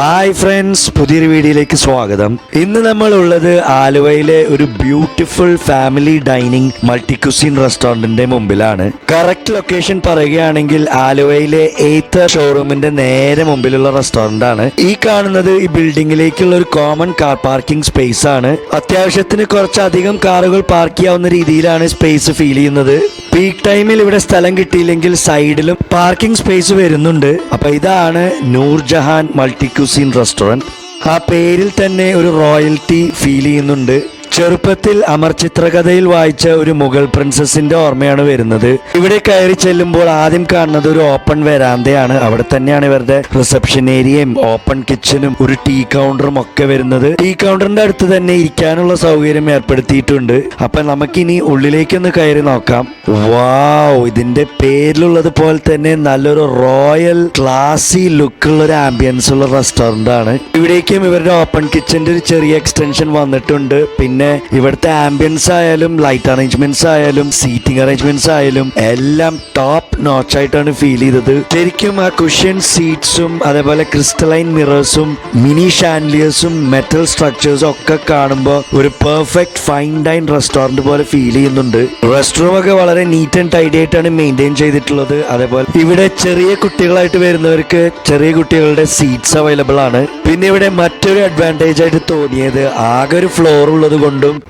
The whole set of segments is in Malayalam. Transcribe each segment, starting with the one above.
ഹായ് ഫ്രണ്ട്സ്, പുതിയൊരു വീഡിയോയിലേക്ക് സ്വാഗതം. ഇന്ന് നമ്മൾ ഉള്ളത് ആലുവയിലെ ഒരു beautiful family dining multi cuisine റെസ്റ്റോറന്റിന്റെ മുമ്പിലാണ്. കറക്റ്റ് ലൊക്കേഷൻ പറയുകയാണെങ്കിൽ ആലുവയിലെ 8th ഷോറൂമിന്റെ നേരെ മുമ്പിലുള്ള റെസ്റ്റോറന്റ് ആണ്. ഈ കാണുന്നത് ഈ ബിൽഡിംഗിലേക്കുള്ള ഒരു കോമൺ കാർ പാർക്കിംഗ് സ്പേസ് ആണ്. അത്യാവശ്യത്തിന് കുറച്ചധികം കാറുകൾ പാർക്ക് ചെയ്യാവുന്ന രീതിയിലാണ് സ്പേസ് ഫീൽ ചെയ്യുന്നത്. പീക്ക് ടൈമിൽ ഇവിടെ സ്ഥലം കിട്ടിയില്ലെങ്കിൽ സൈഡിലും പാർക്കിംഗ് സ്പേസ് വരുന്നുണ്ട്. അപ്പൊ ഇതാണ് നൂർജഹാൻ മൾട്ടി കുസിൻ റെസ്റ്റോറന്റ്. ആ പേരിൽ തന്നെ ഒരു റോയൽറ്റി ഫീൽ ചെയ്യുന്നുണ്ട്. ചെറുപ്പത്തിൽ അമർ ചിത്രകഥയിൽ വായിച്ച ഒരു മുഗൾ പ്രിൻസസിന്റെ ഓർമ്മയാണ് വരുന്നത്. ഇവിടെ കയറി ചെല്ലുമ്പോൾ ആദ്യം കാണുന്നത് ഒരു ഓപ്പൺ വരാന്തയാണ്. അവിടെ തന്നെയാണ് ഇവരുടെ റിസപ്ഷൻ ഏരിയയും ഓപ്പൺ കിച്ചണും ഒരു ടീ കൗണ്ടറും ഒക്കെ വരുന്നത്. ടീ കൗണ്ടറിന്റെ അടുത്ത് തന്നെ ഇരിക്കാനുള്ള സൗകര്യം ഏർപ്പെടുത്തിയിട്ടുണ്ട്. അപ്പൊ നമുക്കിനി ഉള്ളിലേക്കൊന്ന് കയറി നോക്കാം. വാവ്, ഇതിന്റെ പേരിലുള്ളത് പോലെ തന്നെ നല്ലൊരു റോയൽ ക്ലാസി ലുക്കുള്ള ഒരു ആംബിയൻസ് ഉള്ള റെസ്റ്റോറന്റ് ആണ്. ഇവിടേക്കും ഇവരുടെ ഓപ്പൺ കിച്ചന്റെ ഒരു ചെറിയ എക്സ്റ്റൻഷൻ വന്നിട്ടുണ്ട്. പിന്നെ ഇവിടുത്തെ ആംബിയൻസ് ആയാലും ലൈറ്റ് അറേഞ്ച്മെന്റ്സ് ആയാലും സീറ്റിംഗ് അറേഞ്ച്മെന്റ്സ് ആയാലും എല്ലാം ടോപ്പ് നോച്ച് ആയിട്ടാണ് ഫീൽ ചെയ്തത്. ശരിക്കും ആ കുഷ്യൻ സീറ്റ്സും അതേപോലെ ക്രിസ്റ്റലൈൻ മിറേഴ്സും മിനി ഷാൻലിയേഴ്സും മെറ്റൽ സ്ട്രക്ചേഴ്സും ഒക്കെ കാണുമ്പോൾ ഒരു പെർഫെക്റ്റ് ഫൈൻ ഡൈൻ റെസ്റ്റോറന്റ് പോലെ ഫീൽ ചെയ്യുന്നുണ്ട്. റെസ്റ്റ് റൂം ഒക്കെ വളരെ നീറ്റ് ആൻഡ് ടൈഡി ആയിട്ടാണ് മെയിൻറ്റെയിൻ ചെയ്തിട്ടുള്ളത്. അതേപോലെ ഇവിടെ ചെറിയ കുട്ടികളായിട്ട് വരുന്നവർക്ക് ചെറിയ കുട്ടികളുടെ സീറ്റ്സ് അവൈലബിൾ ആണ്. പിന്നെ ഇവിടെ മറ്റൊരു അഡ്വാൻറ്റേജ് ആയിട്ട് തോന്നിയത് ആകെ ഒരു ഫ്ലോർ ഉള്ളത് കൊണ്ടും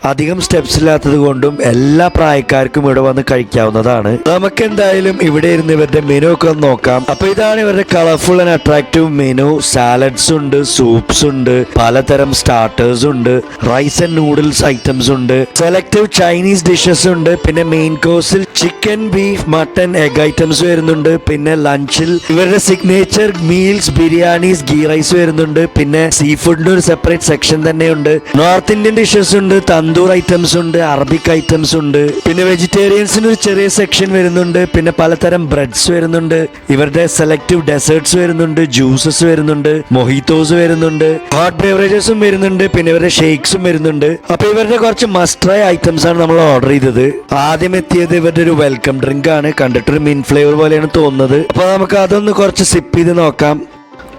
അധികം സ്റ്റെപ്സ് ഇല്ലാത്തത് കൊണ്ടും എല്ലാ പ്രായക്കാർക്കും ഇവിടെ വന്ന് കഴിക്കാവുന്നതാണ്. നമുക്ക് എന്തായാലും ഇവിടെ ഇരുന്ന് ഇവരുടെ മെനു ഒക്കെ ഒന്ന് നോക്കാം. അപ്പൊ ഇതാണ് ഇവരുടെ colourful and attractive menu. Salads ഉണ്ട്, സൂപ്സ് ഉണ്ട്, പലതരം സ്റ്റാർട്ടേഴ്സ് ഉണ്ട്, റൈസ് ആൻഡ് നൂഡിൽസ് ഐറ്റംസ് ഉണ്ട്, സെലക്റ്റീവ് ചൈനീസ് ഡിഷസ് ഉണ്ട്. പിന്നെ മെയിൻ കോഴ്സിൽ chicken, beef, mutton, egg items വരുന്നുണ്ട്. പിന്നെ ലഞ്ചിൽ ഇവരുടെ signature meals, biryanis, ghee rice വരുന്നുണ്ട്. പിന്നെ സീ ഫുഡിന്റെ ഒരു സെപ്പറേറ്റ് സെക്ഷൻ തന്നെയുണ്ട്. നോർത്ത് ഇന്ത്യൻ ഡിഷസ് ഉണ്ട്, തന്തൂർ ഐറ്റംസ് ഉണ്ട്, അറബിക് ഐറ്റംസ് ഉണ്ട്. പിന്നെ വെജിറ്റേറിയൻസിന് ഒരു ചെറിയ സെക്ഷൻ വരുന്നുണ്ട്. പിന്നെ പലതരം ബ്രെഡ്സ് വരുന്നുണ്ട്. ഇവരുടെ സെലക്റ്റീവ് ഡെസേർട്സ് വരുന്നുണ്ട്, ജ്യൂസസ് വരുന്നുണ്ട്, മൊഹിത്തോസ് വരുന്നുണ്ട്, ഹോട്ട് ബേവറേജസും വരുന്നുണ്ട്. പിന്നെ ഇവരുടെ ഷേക്സും വരുന്നുണ്ട്. അപ്പൊ ഇവരുടെ കുറച്ച് മസ്റ്റ് ട്രൈ ഐറ്റംസ് ആണ് നമ്മൾ ഓർഡർ ചെയ്തത്. ആദ്യം എത്തിയത് ഇവരുടെ ഒരു വെൽക്കം ഡ്രിങ്ക് ആണ്. കണ്ടിട്ടൊരു മിൻ ഫ്ലേവർ പോലെയാണ് തോന്നുന്നത്. അപ്പൊ നമുക്ക് അതൊന്ന് കുറച്ച് സിപ്പ് ചെയ്ത് നോക്കാം.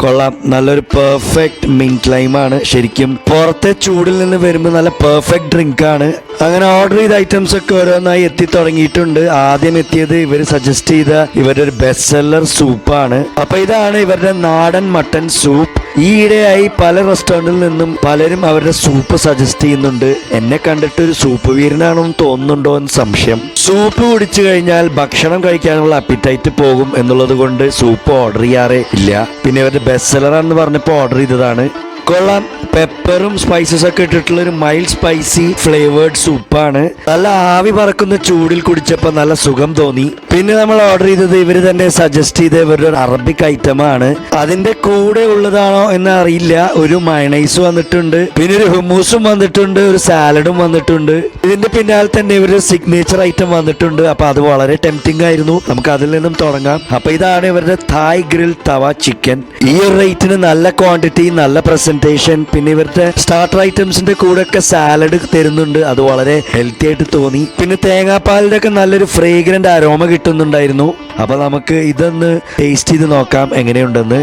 കൊള്ളാം, നല്ലൊരു പെർഫെക്റ്റ് മിന്റ് ലൈം ആണ്. ശരിക്കും പുറത്തെ ചൂടിൽ നിന്ന് വരുമ്പോൾ നല്ല പെർഫെക്റ്റ് ഡ്രിങ്ക് ആണ്. അങ്ങനെ ഓർഡർ ചെയ്ത ഐറ്റംസ് ഒക്കെ ഓരോന്നായി എത്തി തുടങ്ങിയിട്ടുണ്ട്. ആദ്യം എത്തിയത് ഇവർ സജസ്റ്റ് ചെയ്ത ഇവരുടെ ഒരു ബെസ്റ്റ് സെല്ലർ സൂപ്പാണ്. അപ്പൊ ഇതാണ് ഇവരുടെ നാടൻ മട്ടൻ സൂപ്പ്. ഈയിടെയായി പല റെസ്റ്റോറന്റിൽ നിന്നും പലരും അവരുടെ സൂപ്പ് സജസ്റ്റ് ചെയ്യുന്നുണ്ട്. എന്നെ കണ്ടിട്ട് ഒരു സൂപ്പ് വീരനാണെന്ന് തോന്നുന്നുണ്ടോ എന്ന് സംശയം. സൂപ്പ് കുടിച്ചു കഴിഞ്ഞാൽ ഭക്ഷണം കഴിക്കാനുള്ള അപ്പിറ്റൈറ്റ് പോകും എന്നുള്ളത് കൊണ്ട് സൂപ്പ് ഓർഡർ ചെയ്യാറേ ഇല്ല. പിന്നെ ഇവരുടെ ബെസ്റ്റ് സെല്ലറാണെന്ന് പറഞ്ഞപ്പോൾ ഓർഡർ ചെയ്തതാണ്. കൊള്ളാം, പെപ്പറും സ്പൈസസ് ഒക്കെ ഇട്ടിട്ടുള്ള ഒരു മൈൽഡ് സ്പൈസി ഫ്ലേവേർഡ് സൂപ്പാണ്. നല്ല ആവി പറക്കുന്ന ചൂടിൽ കുടിച്ചപ്പോൾ നല്ല സുഖം തോന്നി. പിന്നെ നമ്മൾ ഓർഡർ ചെയ്തത് ഇവര് തന്നെ സജസ്റ്റ് ചെയ്ത ഇവരുടെ ഒരു അറബിക് ഐറ്റം ആണ്. അതിന്റെ കൂടെ ഉള്ളതാണോ എന്ന് അറിയില്ല. ഒരു മയണൈസ് വന്നിട്ടുണ്ട്, പിന്നെ ഒരു ഹുമൂസും വന്നിട്ടുണ്ട്, ഒരു സാലഡും വന്നിട്ടുണ്ട്. ഇതിന്റെ പിന്നാലെ തന്നെ ഇവരുടെ സിഗ്നേച്ചർ ഐറ്റം വന്നിട്ടുണ്ട്. അപ്പൊ അത് വളരെ ടെംപ്റ്റിംഗ് ആയിരുന്നു. നമുക്ക് അതിൽ നിന്നും തുടങ്ങാം. അപ്പൊ ഇതാണ് ഇവരുടെ തായ് ഗ്രിൽ തവ ചിക്കൻ. ഈ ഒരു റേറ്റിന് നല്ല ക്വാണ്ടിറ്റി, നല്ല പ്രസന്റേഷൻ. പിന്നെ ഇവരുടെ സ്റ്റാർട്ടർ ഐറ്റംസിന്റെ കൂടെ ഒക്കെ സാലഡ് തരുന്നുണ്ട്. അത് വളരെ ഹെൽത്തി ആയിട്ട് തോന്നി. പിന്നെ തേങ്ങാപ്പാലിന്റെ ഒക്കെ നല്ലൊരു ഫ്രേഗ്രന്റ് അരോമ കിട്ടുന്നുണ്ടായിരുന്നു. അപ്പൊ നമുക്ക് ഇതൊന്ന് ടേസ്റ്റ് ചെയ്ത് നോക്കാം എങ്ങനെയുണ്ടെന്ന്.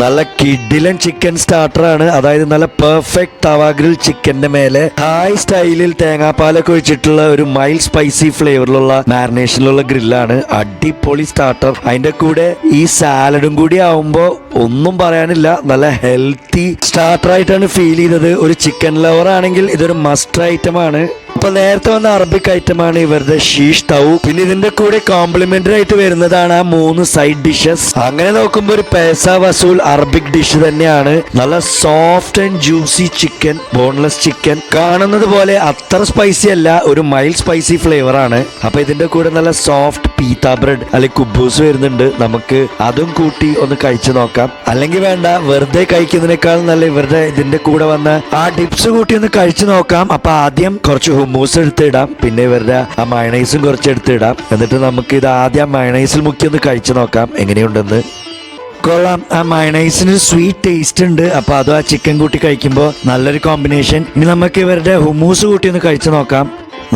നല്ല കിഡിലൻ ചിക്കൻ സ്റ്റാർട്ടർ ആണ്. അതായത് നല്ല പെർഫെക്റ്റ് തവ ഗ്രിൽ ചിക്കന്റെ മേലെ ഹായ് സ്റ്റൈലിൽ തേങ്ങാപ്പാലൊക്കെ ഒഴിച്ചിട്ടുള്ള ഒരു മൈൽഡ് സ്പൈസി ഫ്ലേവറിലുള്ള മാരിനേഷനിലുള്ള ഗ്രില്ലാണ്. അടിപൊളി സ്റ്റാർട്ടർ. അതിന്റെ കൂടെ ഈ സാലഡും കൂടി ആവുമ്പോ ഒന്നും പറയാനില്ല. നല്ല ഹെൽത്തി സ്റ്റാർട്ടർ ആയിട്ടാണ് ഫീൽ ചെയ്തത്. ഒരു ചിക്കൻ ലവർ ആണെങ്കിൽ ഇതൊരു മസ്റ്റ് ഐറ്റം ആണ്. അപ്പൊ നേരത്തെ വന്ന അറബിക് ഐറ്റം ആണ് ഇവരുടെ ഷീഷ് തൗ. പിന്നെ ഇതിന്റെ കൂടെ കോംപ്ലിമെന്ററി ആയിട്ട് വരുന്നതാണ് ആ 3 സൈഡ് ഡിഷസ്. അങ്ങനെ നോക്കുമ്പോൾ ഒരു പേസ വസൂൽ അറബിക് ഡിഷ് തന്നെയാണ്. നല്ല soft and juicy chicken, boneless chicken. കാണുന്നത് പോലെ അത്ര സ്പൈസി അല്ല, ഒരു മൈൽഡ് സ്പൈസി ഫ്ലേവർ ആണ്. അപ്പൊ ഇതിന്റെ കൂടെ നല്ല സോഫ്റ്റ് പീത്ത ബ്രെഡ് അല്ലെങ്കിൽ കുബൂസ് വരുന്നുണ്ട്. നമുക്ക് അതും കൂട്ടി ഒന്ന് കഴിച്ചു നോക്കാം. അല്ലെങ്കിൽ വേണ്ട, വെറുതെ കഴിക്കുന്നതിനേക്കാൾ നല്ല ഇവരുടെ ഇതിന്റെ കൂടെ വന്ന ആ ഡിപ്സ് കൂട്ടി ഒന്ന് കഴിച്ചു നോക്കാം. അപ്പൊ ആദ്യം കുറച്ച് ഹുമൂസ് എടുത്തിടാം, പിന്നെ ഇവരുടെ ആ മയണൈസും കുറച്ച് എടുത്തിടാം. എന്നിട്ട് നമുക്ക് ഇത് ആദ്യം മയണൈസിൽ മുക്കി ഒന്ന് കഴിച്ചു നോക്കാം എങ്ങനെയുണ്ടെന്ന്. കൊള്ളാം, ആ മയണൈസിന് സ്വീറ്റ് ടേസ്റ്റ് ഉണ്ട്. അപ്പൊ അതും ആ ചിക്കൻ കൂട്ടി കഴിക്കുമ്പോൾ നല്ലൊരു കോമ്പിനേഷൻ. ഇനി നമുക്ക് ഇവരുടെ ഹുമൂസ് കൂട്ടി ഒന്ന് കഴിച്ചു നോക്കാം.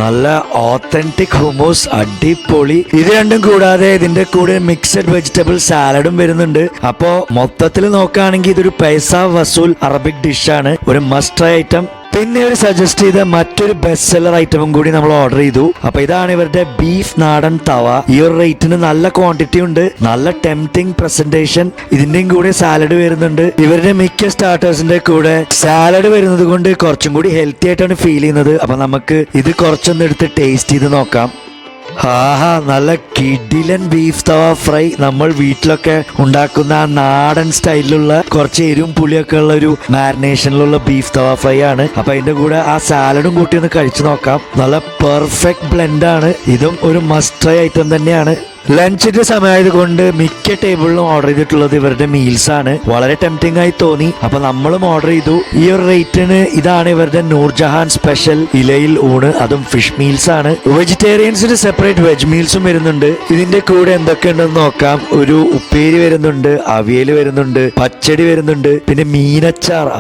നല്ല ഓത്തന്റിക് ഹുമൂസ്, അടിപൊളി. ഇത് രണ്ടും കൂടാതെ ഇതിന്റെ കൂടെ മിക്സഡ് വെജിറ്റബിൾ സാലഡും വരുന്നുണ്ട്. അപ്പോ മൊത്തത്തിൽ നോക്കുകയാണെങ്കിൽ ഇതൊരു പൈസ വസൂൽ അറബിക് ഡിഷാണ്, ഒരു മസ്റ്റ് ട്രൈ ഐറ്റം. പിന്നെ ഇവർ സജസ്റ്റ് ചെയ്ത മറ്റൊരു ബെസ്റ്റ് സെല്ലർ ഐറ്റവും കൂടി നമ്മൾ ഓർഡർ ചെയ്തു. അപ്പൊ ഇതാണ് ഇവരുടെ ബീഫ് നാടൻ തവ. ഈ ഒരു റേറ്റിന് നല്ല ക്വാണ്ടിറ്റി ഉണ്ട്, നല്ല ടെംപ്റ്റിംഗ് പ്രസന്റേഷൻ. ഇതിന്റെയും കൂടെ സാലഡ് വരുന്നുണ്ട്. ഇവരുടെ മിക്ക സ്റ്റാർട്ടേഴ്സിന്റെ കൂടെ സാലഡ് വരുന്നത് കൊണ്ട് കുറച്ചും കൂടി ഹെൽത്തി ആയിട്ടാണ് ഫീൽ ചെയ്യുന്നത്. അപ്പൊ നമുക്ക് ഇത് കുറച്ചൊന്ന് എടുത്ത് ടേസ്റ്റ് ചെയ്ത് നോക്കാം. നല്ല കിടിലൻ ബീഫ് തവ ഫ്രൈ. നമ്മൾ വീട്ടിലൊക്കെ ഉണ്ടാക്കുന്ന ആ നാടൻ സ്റ്റൈലിലുള്ള കുറച്ച് എരിവും പുളിയൊക്കെ ഉള്ള ഒരു മാരിനേഷനിലുള്ള ബീഫ് തവ ഫ്രൈ ആണ്. അപ്പൊ അതിന്റെ കൂടെ ആ സാലഡും കൂട്ടി ഒന്ന് കഴിച്ചു നോക്കാം. നല്ല പെർഫെക്റ്റ് ബ്ലെൻഡ് ആണ്. ഇതും ഒരു മസ്റ്റ് ട്രൈ ഐറ്റം തന്നെയാണ്. ലഞ്ചിന്റെ സമയമായത് കൊണ്ട് മിക്ക ടേബിളിലും ഓർഡർ ചെയ്തിട്ടുള്ളത് ഇവരുടെ മീൽസ് ആണ്. വളരെ ടെംപ്റ്റിംഗ് ആയി തോന്നി. അപ്പൊ നമ്മളും ഓർഡർ ചെയ്തു. ഈ ഒരു റേറ്റിന് ഇതാണ് ഇവരുടെ നൂർജഹാൻ സ്പെഷ്യൽ ഇലയിൽ ഊണ്, അതും ഫിഷ് മീൽസ് ആണ്. വെജിറ്റേറിയൻസിന് സെപ്പറേറ്റ് വെജ് മീൽസും വരുന്നുണ്ട്. ഇതിന്റെ കൂടെ എന്തൊക്കെയുണ്ടെന്ന് നോക്കാം. ഒരു ഉപ്പേരി വരുന്നുണ്ട്, അവിയൽ വരുന്നുണ്ട്, പച്ചടി വരുന്നുണ്ട്, പിന്നെ മീനച്ചാർ,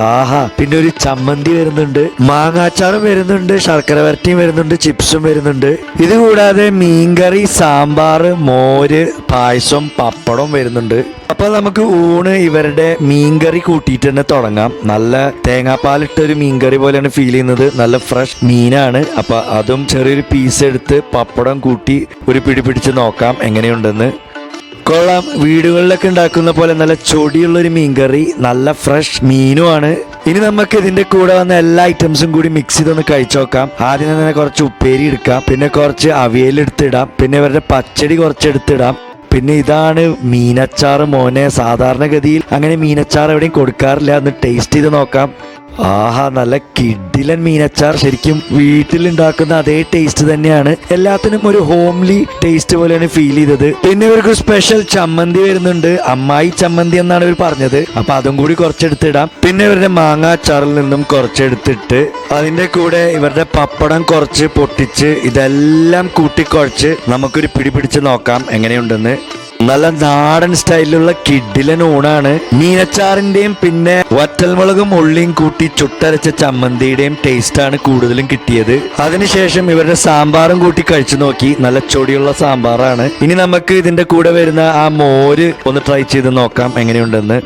പിന്നെ ഒരു ചമ്മന്തി വരുന്നുണ്ട്, മാങ്ങാച്ചാറും വരുന്നുണ്ട്, ശർക്കര വരട്ടിയും വരുന്നുണ്ട്, ചിപ്സും വരുന്നുണ്ട്. ഇത് കൂടാതെ മീൻകറി, സാമ്പാർ, മോര്, പായസം, പപ്പടം വരുന്നുണ്ട്. അപ്പൊ നമുക്ക് ഊണ് ഇവരുടെ മീൻകറി കൂട്ടിയിട്ട് തന്നെ തുടങ്ങാം. നല്ല തേങ്ങാപ്പാലിട്ട ഒരു മീൻകറി പോലെയാണ് ഫീൽ ചെയ്യുന്നത്. നല്ല ഫ്രഷ് മീനാണ്. അപ്പൊ അതും ചെറിയൊരു പീസ് എടുത്ത് പപ്പടം കൂട്ടി ഒരു പിടി പിടിച്ച് നോക്കാം എങ്ങനെയുണ്ടെന്ന്. കൊള്ളാം. വീടുകളിലൊക്കെ ഉണ്ടാക്കുന്ന പോലെ നല്ല ചൊടിയുള്ളൊരു മീൻകറി, നല്ല ഫ്രഷ് മീനുമാണ്. ഇനി നമുക്ക് ഇതിന്റെ കൂടെ വന്ന എല്ലാ ഐറ്റംസും കൂടി മിക്സ് ചെയ്തൊന്ന് കഴിച്ചു നോക്കാം. ആദ്യം തന്നെ കുറച്ച് ഉപ്പേരി എടുക്കാം, പിന്നെ കുറച്ച് അവിയൽ എടുത്തിടാം, പിന്നെ ഇവരുടെ പച്ചടി കുറച്ച് എടുത്തിടാം. പിന്നെ ഇതാണ് മീനച്ചാറ്. മോനെ, സാധാരണഗതിയിൽ അങ്ങനെ മീനച്ചാർ എവിടെയും കൊടുക്കാറില്ല. ഒന്ന് ടേസ്റ്റ് ചെയ്ത് നോക്കാം. നല്ല കിടിലൻ മീനച്ചാർ. ശരിക്കും വീട്ടിലുണ്ടാക്കുന്ന അതേ ടേസ്റ്റ് തന്നെയാണ്. എല്ലാത്തിനും ഒരു ഹോംലി ടേസ്റ്റ് പോലെയാണ് ഫീൽ ചെയ്തത്. പിന്നെ ഇവർക്ക് സ്പെഷ്യൽ ചമ്മന്തി വരുന്നുണ്ട്. അമ്മായി ചമ്മന്തി എന്നാണ് ഇവർ പറഞ്ഞത്. അപ്പൊ അതും കൂടി കുറച്ചെടുത്തിടാം. പിന്നെ ഇവരുടെ മാങ്ങ അച്ചാറിൽ നിന്നും കുറച്ചെടുത്തിട്ട് അതിന്റെ കൂടെ ഇവരുടെ പപ്പടം കുറച്ച് പൊട്ടിച്ച് ഇതെല്ലാം കൂട്ടിക്കുഴച്ച് നമുക്കൊരു പിടി പിടിച്ച് നോക്കാം എങ്ങനെയുണ്ടെന്ന്. നല്ല നാടൻ സ്റ്റൈലിലുള്ള കിഡിലൻ ഊണാണ്. മീനച്ചാറിന്റെയും പിന്നെ വറ്റൽമുളകും ഉള്ളിയും കൂട്ടി ചുട്ടരച്ച ചമ്മന്തിയുടെയും ടേസ്റ്റാണ് കൂടുതലും കിട്ടിയത്. അതിനുശേഷം ഇവരുടെ സാമ്പാറും കൂട്ടി കഴിച്ചു നോക്കി. നല്ല ചൊടിയുള്ള സാമ്പാറാണ്. ഇനി നമുക്ക് ഇതിന്റെ കൂടെ വരുന്ന ആ മോര് ഒന്ന് ട്രൈ ചെയ്ത് നോക്കാം എങ്ങനെയുണ്ടെന്ന്.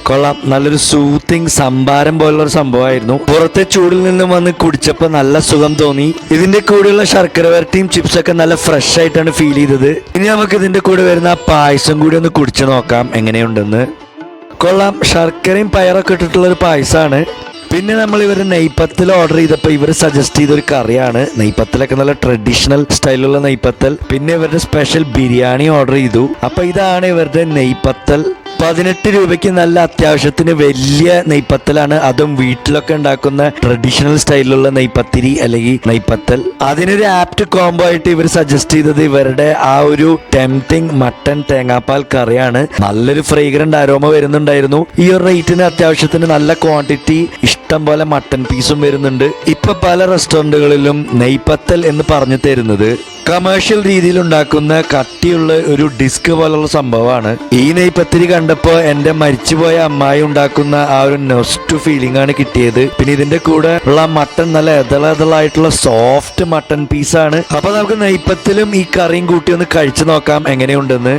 കൊള്ളാം. നല്ലൊരു സൂത്തിങ് സംഭാരം പോലുള്ള ഒരു സംഭവമായിരുന്നു. പുറത്തെ ചൂടിൽ നിന്നും വന്ന് കുടിച്ചപ്പോൾ നല്ല സുഖം തോന്നി. ഇതിന്റെ കൂടെയുള്ള ശർക്കര വരട്ടിയും ചിപ്സൊക്കെ നല്ല ഫ്രഷ് ആയിട്ടാണ് ഫീൽ ചെയ്തത്. ഇനി നമുക്ക് ഇതിന്റെ കൂടെ വരുന്ന ആ പായസം കൂടി ഒന്ന് കുടിച്ചു നോക്കാം എങ്ങനെയുണ്ടെന്ന്. കൊള്ളാം. ശർക്കരയും പയറൊക്കെ ഇട്ടിട്ടുള്ള ഒരു പായസമാണ്. പിന്നെ നമ്മൾ ഇവരുടെ നെയ്പത്തൽ ഓർഡർ ചെയ്തപ്പോൾ ഇവർ സജസ്റ്റ് ചെയ്തൊരു കറിയാണ്. നെയ്പത്തലൊക്കെ നല്ല ട്രഡീഷണൽ സ്റ്റൈലുള്ള നെയ്പത്തൽ. പിന്നെ ഇവരുടെ സ്പെഷ്യൽ ബിരിയാണി ഓർഡർ ചെയ്തു. അപ്പൊ ഇതാണ് ഇവരുടെ നെയ്പത്തൽ. 18 രൂപയ്ക്ക് നല്ല അത്യാവശ്യത്തിന് വലിയ നെയ്പത്തലാണ്. അതും വീട്ടിലൊക്കെ ഉണ്ടാക്കുന്ന ട്രഡീഷണൽ സ്റ്റൈലിലുള്ള നെയ്പത്തിരി അല്ലെങ്കിൽ നെയ്പത്തൽ. അതിനൊരു ആപ്റ്റ് കോംബോ ആയിട്ട് ഇവർ സജസ്റ്റ് ചെയ്തത് ഇവരുടെ ആ ഒരു ടെംപ്റ്റിംഗ് മട്ടൻ തേങ്ങാപ്പാൽ കറിയാണ്. നല്ലൊരു ഫ്രേഗ്രന്റ് അരോമ വരുന്നുണ്ടായിരുന്നു. ഈ ഒരു റേറ്റിന് അത്യാവശ്യത്തിന് നല്ല ക്വാണ്ടിറ്റി, ഇഷ്ടം പോലെ മട്ടൻ പീസും വരുന്നുണ്ട്. ഇപ്പൊ പല റെസ്റ്റോറന്റുകളിലും നെയ്പത്തൽ എന്ന് പറഞ്ഞു തരുന്നത് കമേഴ്ഷ്യൽ രീതിയിൽ ഉണ്ടാക്കുന്ന കട്ടിയുള്ള ഒരു ഡിസ്ക് പോലുള്ള സംഭവമാണ്. ഈ നെയ്പത്തിരി കണ്ടപ്പോൾ എന്റെ മരിച്ചുപോയ അമ്മായി ഉണ്ടാക്കുന്ന ആ ഒരു നൊസ്റ്റു ഫീലിംഗ് ആണ് കിട്ടിയത്. പിന്നെ ഇതിന്റെ കൂടെ ഉള്ള മട്ടൺ നല്ല എതളായിട്ടുള്ള സോഫ്റ്റ് മട്ടൺ പീസാണ്. അപ്പൊ നമുക്ക് നെയ്പത്തിലും ഈ കറിയും കൂട്ടി ഒന്ന് കഴിച്ചു നോക്കാം എങ്ങനെയുണ്ടെന്ന്.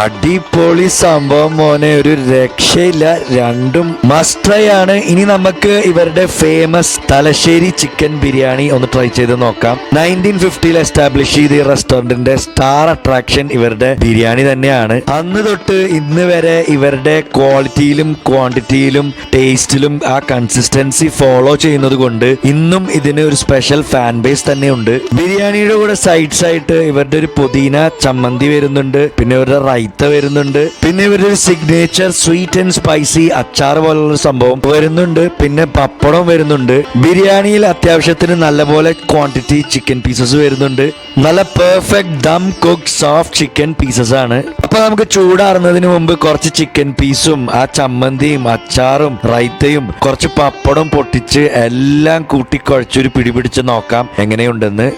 അടിപൊളി സംഭവം മോനെ, ഒരു രക്ഷയില്ല. രണ്ടും മസ്റ്റ് ട്രൈ ആണ്. ഇനി നമുക്ക് ഇവരുടെ ഫേമസ് തലശ്ശേരി ചിക്കൻ ബിരിയാണി ഒന്ന് ട്രൈ ചെയ്ത് നോക്കാം. 1950 എസ്റ്റാബ്ലിഷ് ചെയ്ത ഈ റെസ്റ്റോറന്റിന്റെ സ്റ്റാർ അട്രാക്ഷൻ ഇവരുടെ ബിരിയാണി തന്നെയാണ്. അന്ന് തൊട്ട് ഇന്ന് വരെ ഇവരുടെ ക്വാളിറ്റിയിലും ക്വാണ്ടിറ്റിയിലും ടേസ്റ്റിലും ആ കൺസിസ്റ്റൻസി ഫോളോ ചെയ്യുന്നത് കൊണ്ട് ഇന്നും ഇതിന് ഒരു സ്പെഷ്യൽ ഫാൻ ബേസ് തന്നെയുണ്ട്. ബിരിയാണിയുടെ കൂടെ സൈഡ്സ് ആയിട്ട് ഇവരുടെ ഒരു പുതിന ചമ്മന്തി വരുന്നുണ്ട്, പിന്നെ ഇവരുടെ റൈത്ത വരുന്നുണ്ട്, പിന്നെ ഇവരുടെ ഒരു സിഗ്നേച്ചർ സ്വീറ്റ് ആൻഡ് സ്പൈസി അച്ചാർ പോലുള്ള സംഭവം വരുന്നുണ്ട്, പിന്നെ പപ്പടം വരുന്നുണ്ട്. ബിരിയാണിയിൽ അത്യാവശ്യത്തിന് നല്ലപോലെ ക്വാണ്ടിറ്റി ചിക്കൻ പീസസ് വരുന്നുണ്ട്. നല്ല perfect dum cooked soft chicken pieces ആണ്. അപ്പൊ നമുക്ക് ചൂടാറുന്നതിന് മുമ്പ് കുറച്ച് ചിക്കൻ പീസും ആ ചമ്മന്തിയും അച്ചാറും റൈത്തയും കുറച്ച് പപ്പടം പൊട്ടിച്ച് എല്ലാം കൂട്ടിക്കുഴച്ചൊരു പിടിപിടിച്ച് നോക്കാം എങ്ങനെയുണ്ടെന്ന്.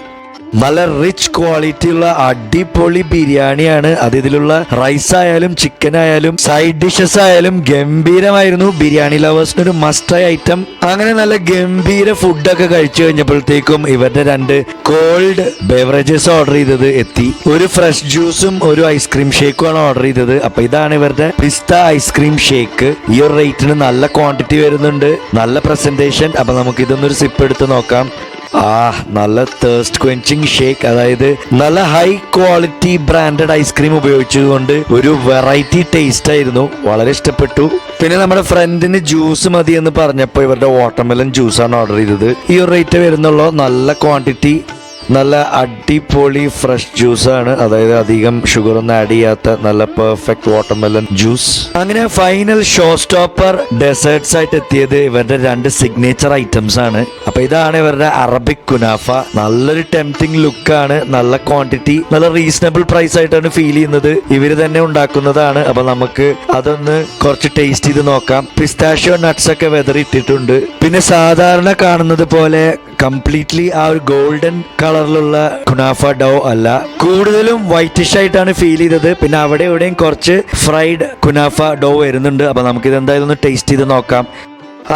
നല്ല റിച്ച് ക്വാളിറ്റി ഉള്ള അടിപൊളി ബിരിയാണിയാണ്. അത് ഇതിലുള്ള റൈസ് ആയാലും ചിക്കൻ ആയാലും സൈഡ് ഡിഷസ് ആയാലും ഗംഭീരമായിരുന്നു. ബിരിയാണി ലവേഴ്സിന് ഒരു മസ്റ്റായി ഐറ്റം. അങ്ങനെ നല്ല ഗംഭീര ഫുഡൊക്കെ കഴിച്ചു കഴിഞ്ഞപ്പോഴത്തേക്കും ഇവരുടെ 2 കോൾഡ് ബെവറേജസ് ഓർഡർ ചെയ്തത് എത്തി. ഒരു ഫ്രഷ് ജ്യൂസും ഒരു ഐസ്ക്രീം ഷേക്കും ആണ് ഓർഡർ ചെയ്തത്. അപ്പൊ ഇതാണ് ഇവരുടെ പിസ്ത ഐസ്ക്രീം ഷേക്ക്. ഈ ഒരു റേറ്റിന് നല്ല ക്വാണ്ടിറ്റി വരുന്നുണ്ട്, നല്ല പ്രസന്റേഷൻ. അപ്പൊ നമുക്ക് ഇതൊന്നൊരു സിപ്പ് എടുത്ത് നോക്കാം. നല്ല തേഴ്സ്റ്റ് ക്വെഞ്ചിങ് ഷേക്ക്, അതായത് നല്ല ഹൈ ക്വാളിറ്റി ബ്രാൻഡഡ് ഐസ്ക്രീം ഉപയോഗിച്ചതുകൊണ്ട് ഒരു വെറൈറ്റി ടേസ്റ്റ് ആയിരുന്നു, വളരെ ഇഷ്ടപ്പെട്ടു. പിന്നെ നമ്മുടെ ഫ്രണ്ടിന് ജ്യൂസ് മതി എന്ന് പറഞ്ഞപ്പോൾ ഇവരുടെ വാട്ടർമെലൺ ജ്യൂസാണ് ഓർഡർ ചെയ്തത്. ഈ ഒരു റേറ്റ് വരുന്നുള്ളൂ, നല്ല ക്വാണ്ടിറ്റി, നല്ല അടിപൊളി ഫ്രഷ് ജ്യൂസാണ്, അതായത് അധികം ഷുഗർ ഒന്നും ആഡ് ചെയ്യാത്ത നല്ല പെർഫെക്റ്റ് വാട്ടർമെലൺ ജ്യൂസ്. അങ്ങനെ ഫൈനൽ ഷോ സ്റ്റോപ്പർ ഡെസേർട്സ് ആയിട്ട് എത്തിയത് ഇവരുടെ 2 സിഗ്നേച്ചർ ഐറ്റംസ് ആണ്. അപ്പൊ ഇതാണ് ഇവരുടെ അറബിക് കുനാഫ. നല്ലൊരു ടെംപ്റ്റിംഗ് ലുക്കാണ്, നല്ല ക്വാണ്ടിറ്റി, നല്ല റീസണബിൾ പ്രൈസ് ആയിട്ടാണ് ഫീൽ ചെയ്യുന്നത്. ഇവര് തന്നെ ഉണ്ടാക്കുന്നതാണ്. അപ്പൊ നമുക്ക് അതൊന്ന് കുറച്ച് ടേസ്റ്റ് ചെയ്ത് നോക്കാം. പിസ്താഷ്യോ നട്ട്സ് ഒക്കെ വെതറിയിട്ടിട്ടുണ്ട്. പിന്നെ സാധാരണ കാണുന്നത് പോലെ കംപ്ലീറ്റ്ലി ആ ഒരു ഗോൾഡൻ കളറിലുള്ള കുനാഫ ഡോ അല്ല, കൂടുതലും വൈറ്റിഷ് ആയിട്ടാണ് ഫീൽ ചെയ്തത്. പിന്നെ അവിടെ ഇവിടെയും കുറച്ച് ഫ്രൈഡ് കുനാഫ ഡോ വരുന്നുണ്ട്. അപ്പൊ നമുക്കിത് എന്തായാലും ഒന്ന് ടേസ്റ്റ് ചെയ്ത് നോക്കാം.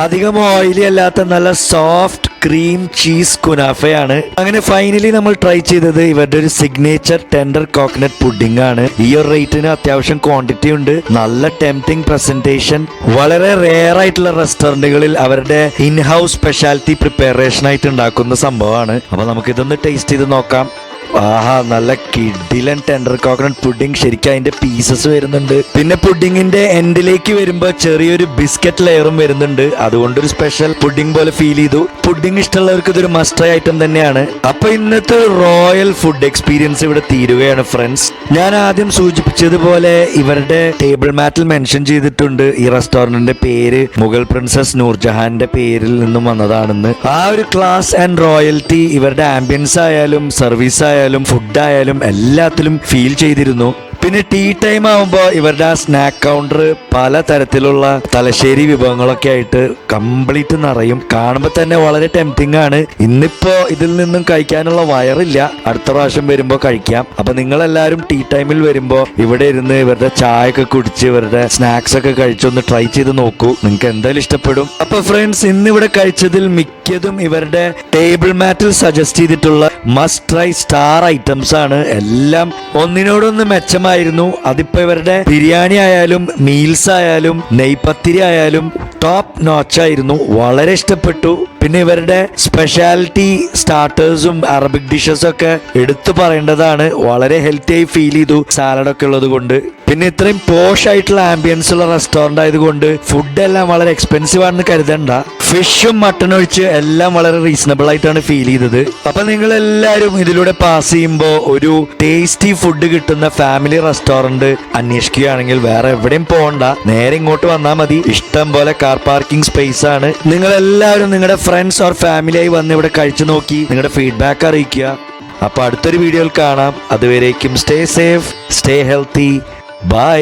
അധികം ഓയിലി അല്ലാത്ത നല്ല സോഫ്റ്റ് ക്രീം ചീസ് കുനാഫയാണ്. അങ്ങനെ ഫൈനലി നമ്മൾ ട്രൈ ചെയ്തത് ഇവരുടെ ഒരു സിഗ്നേച്ചർ ടെൻഡർ കോക്കനട്ട് പുഡിംഗ് ആണ്. ഈ ഒരു റേറ്റിന് അത്യാവശ്യം ക്വാണ്ടിറ്റി ഉണ്ട്, നല്ല ടെംപ്റ്റിംഗ് പ്രസന്റേഷൻ. വളരെ റെയർ ആയിട്ടുള്ള റെസ്റ്റോറന്റുകളിൽ അവരുടെ ഇൻഹൗസ് സ്പെഷ്യാലിറ്റി പ്രിപ്പറേഷൻ ആയിട്ട് ഉണ്ടാക്കുന്ന സംഭവമാണ്. അപ്പൊ നമുക്ക് ഇതൊന്ന് ടേസ്റ്റ് ചെയ്ത് നോക്കാം. നല്ല കിഡിലൻ ടെൻഡർ കോക്കനട്ട് പുഡിംഗ്. ശരിക്കും അതിന്റെ പീസസ് വരുന്നുണ്ട്. പിന്നെ പുഡിങ്ങിന്റെ എൻഡിലേക്ക് വരുമ്പോ ചെറിയൊരു ബിസ്ക്കറ്റ് ലെയറും വരുന്നുണ്ട്. അതുകൊണ്ടൊരു സ്പെഷ്യൽ പുഡിംഗ് പോലെ ഫീൽ ചെയ്തു. പുഡിംഗ് ഇഷ്ടമുള്ളവർക്ക് ഇതൊരു മസ്റ്റ് ഐറ്റം തന്നെയാണ്. അപ്പൊ ഇന്നത്തെ റോയൽ ഫുഡ് എക്സ്പീരിയൻസ് ഇവിടെ തീരുകയാണ് ഫ്രണ്ട്സ്. ഞാൻ ആദ്യം സൂചിപ്പിച്ചതുപോലെ ഇവരുടെ ടേബിൾ മാറ്റിൽ മെൻഷൻ ചെയ്തിട്ടുണ്ട് ഈ റെസ്റ്റോറന്റിന്റെ പേര് മുഗൾ പ്രിൻസസ് നൂർജഹാന്റെ പേരിൽ നിന്നും വന്നതാണെന്ന്. ആ ഒരു ക്ലാസ് ആൻഡ് റോയൽറ്റി ഇവരുടെ ആംബിയൻസ് ആയാലും സർവീസ് ആയാലും ഫുഡായാലും എല്ലാത്തിലും ഫീൽ ചെയ്തിരുന്നു. പിന്നെ ടീ ടൈം ആവുമ്പോൾ ഇവരുടെ ആ സ്നാക്ക് കൗണ്ടർ പല തരത്തിലുള്ള തലശ്ശേരി വിഭവങ്ങളൊക്കെ ആയിട്ട് കംപ്ലീറ്റ് നിറയും. കാണുമ്പോൾ തന്നെ വളരെ ടെംപ്റ്റിംഗ് ആണ്. ഇന്നിപ്പോ ഇതിൽ നിന്നും കഴിക്കാനുള്ള വയറില്ല, അടുത്ത പ്രാവശ്യം വരുമ്പോൾ കഴിക്കാം. അപ്പൊ നിങ്ങളെല്ലാവരും ടീ ടൈമിൽ വരുമ്പോൾ ഇവിടെ ഇരുന്ന് ഇവരുടെ ചായ ഒക്കെ കുടിച്ച് ഇവരുടെ സ്നാക്സ് ഒക്കെ കഴിച്ചൊന്ന് ട്രൈ ചെയ്ത് നോക്കൂ, നിങ്ങൾക്ക് എന്തായാലും ഇഷ്ടപ്പെടും. അപ്പൊ ഫ്രണ്ട്സ്, ഇന്ന് ഇവിടെ കഴിച്ചതിൽ മിക്കതും ഇവരുടെ ടേബിൾ മാറ്റിൽ സജസ്റ്റ് ചെയ്തിട്ടുള്ള മസ്റ്റ് ട്രൈ സ്റ്റാർ ഐറ്റംസ് ആണ്. എല്ലാം ഒന്നിനോടൊന്ന് മെച്ചമായി. അതിപ്പോ ഇവരുടെ ബിരിയാണി ആയാലും മീൽസ് ആയാലും നെയ്പത്തിരി ആയാലും ടോപ്പ് നോച്ച് ആയിരുന്നു, വളരെ ഇഷ്ടപ്പെട്ടു. പിന്നെ ഇവരുടെ സ്പെഷ്യാലിറ്റി സ്റ്റാർട്ടേഴ്സും അറബിക് ഡിഷസും ഒക്കെ എടുത്തു പറയേണ്ടതാണ്. വളരെ ഹെൽത്തി ആയി ഫീൽ ചെയ്തു, സാലഡൊക്കെ ഉള്ളത് കൊണ്ട്. പിന്നെ ഇത്രയും പോഷ് ആയിട്ടുള്ള ആംബിയൻസ് ഉള്ള റെസ്റ്റോറന്റ് ആയതുകൊണ്ട് ഫുഡ് എല്ലാം വളരെ എക്സ്പെൻസീവ് ആണെന്ന് കരുതണ്ട. ഫിഷും മട്ടൺ ഒഴിച്ച് എല്ലാം വളരെ റീസണബിൾ ആയിട്ടാണ് ഫീൽ ചെയ്തത്. അപ്പൊ നിങ്ങൾ എല്ലാവരും ഇതിലൂടെ പാസ് ചെയ്യുമ്പോൾ ഒരു ടേസ്റ്റി ഫുഡ് കിട്ടുന്ന ഫാമിലി റെസ്റ്റോറന്റ് അന്വേഷിക്കുകയാണെങ്കിൽ വേറെ എവിടെയും പോകണ്ട, നേരെ ഇങ്ങോട്ട് വന്നാൽ മതി. ഇഷ്ടം പോലെ കാർ പാർക്കിംഗ് സ്പേസ് ആണ്. നിങ്ങൾ എല്ലാവരും നിങ്ങളുടെ ഫ്രണ്ട്സ് ഓർ ഫാമിലിയായി വന്ന് ഇവിടെ കഴിച്ചു നോക്കി നിങ്ങളുടെ ഫീഡ്ബാക്ക് അറിയിക്കുക. അപ്പൊ അടുത്തൊരു വീഡിയോയിൽ കാണാം. അതുവരേക്കും stay safe, stay healthy, by.